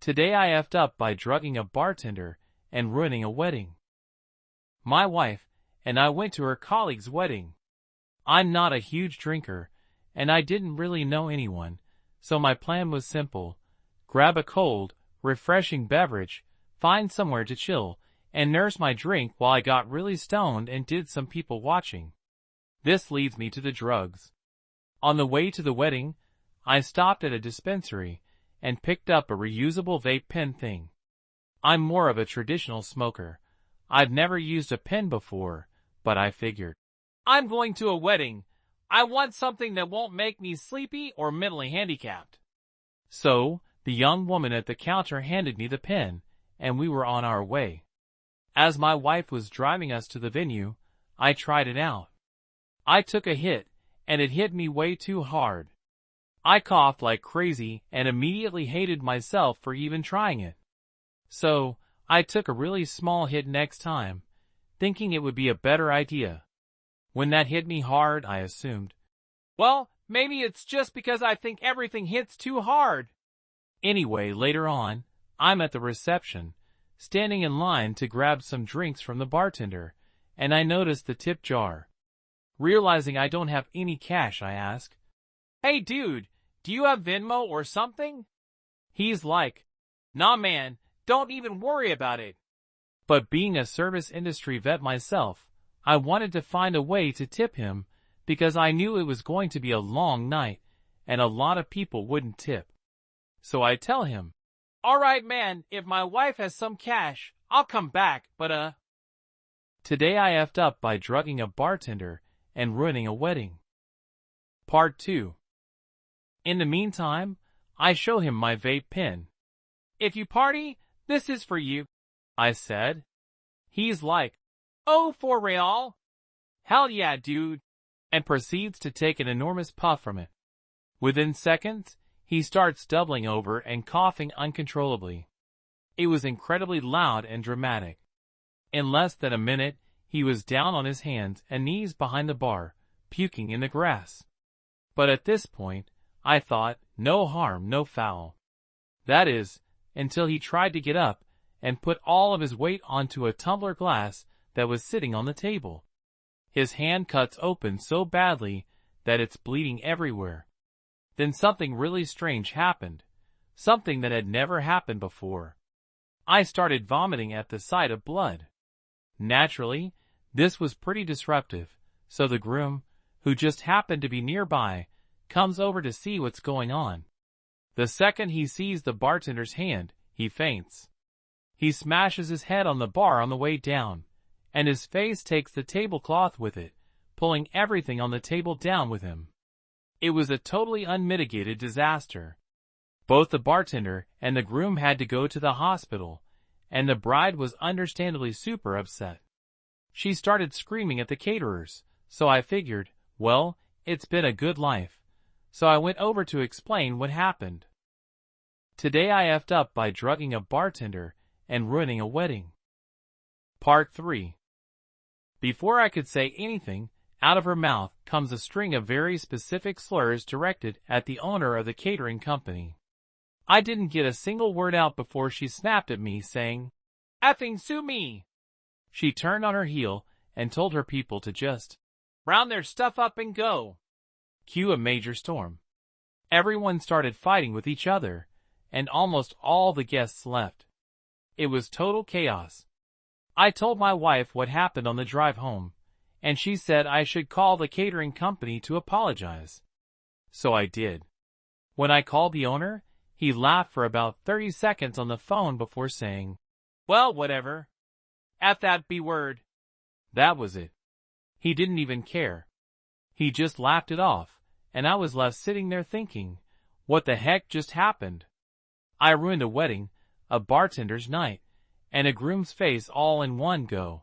Today I effed up by drugging a bartender and ruining a wedding. My wife and I went to her colleague's wedding. I'm not a huge drinker, and I didn't really know anyone, so my plan was simple: grab a cold, refreshing beverage, find somewhere to chill, and nurse my drink while I got really stoned and did some people watching. This leads me to the drugs. On the way to the wedding, I stopped at a dispensary and picked up a reusable vape pen thing. I'm more of a traditional smoker. I've never used a pen before, but I figured, I'm going to a wedding. I want something that won't make me sleepy or mentally handicapped. So, the young woman at the counter handed me the pen, and we were on our way. As my wife was driving us to the venue, I tried it out. I took a hit, and it hit me way too hard. I coughed like crazy and immediately hated myself for even trying it. So, I took a really small hit next time, thinking it would be a better idea. When that hit me hard, I assumed, well, maybe it's just because I think everything hits too hard. Anyway, later on, I'm at the reception, standing in line to grab some drinks from the bartender, and I notice the tip jar. Realizing I don't have any cash, I ask, hey dude, do you have Venmo or something? He's like, nah man, don't even worry about it. But being a service industry vet myself, I wanted to find a way to tip him because I knew it was going to be a long night and a lot of people wouldn't tip. So I tell him, alright man, if my wife has some cash, I'll come back, but Today I effed up by drugging a bartender and ruining a wedding. Part 2. In the meantime, I show him my vape pen. If you party, this is for you, I said. He's like, oh, for real? Hell yeah, dude, and proceeds to take an enormous puff from it. Within seconds, he starts doubling over and coughing uncontrollably. It was incredibly loud and dramatic. In less than a minute, he was down on his hands and knees behind the bar, puking in the grass. But at this point, I thought, no harm, no foul. That is, until he tried to get up and put all of his weight onto a tumbler glass that was sitting on the table. His hand cuts open so badly that it's bleeding everywhere. Then something really strange happened, something that had never happened before. I started vomiting at the sight of blood. Naturally, this was pretty disruptive, so the groom, who just happened to be nearby, comes over to see what's going on. The second he sees the bartender's hand, he faints. He smashes his head on the bar on the way down, and his face takes the tablecloth with it, pulling everything on the table down with him. It was a totally unmitigated disaster. Both the bartender and the groom had to go to the hospital, and the bride was understandably super upset. She started screaming at the caterers, so I figured, well, it's been a good life. So I went over to explain what happened. Today I effed up by drugging a bartender and ruining a wedding. Part 3. Before I could say anything, out of her mouth comes a string of very specific slurs directed at the owner of the catering company. I didn't get a single word out before she snapped at me saying, effing sue me. She turned on her heel and told her people to just round their stuff up and go. Cue a major storm. Everyone started fighting with each other, and almost all the guests left. It was total chaos. I told my wife what happened on the drive home, and she said I should call the catering company to apologize. So I did. When I called the owner, he laughed for about 30 seconds on the phone before saying, well, whatever. F that B word. That was it. He didn't even care. He just laughed it off, and I was left sitting there thinking, what the heck just happened? I ruined a wedding, a bartender's night, and a groom's face all in one go.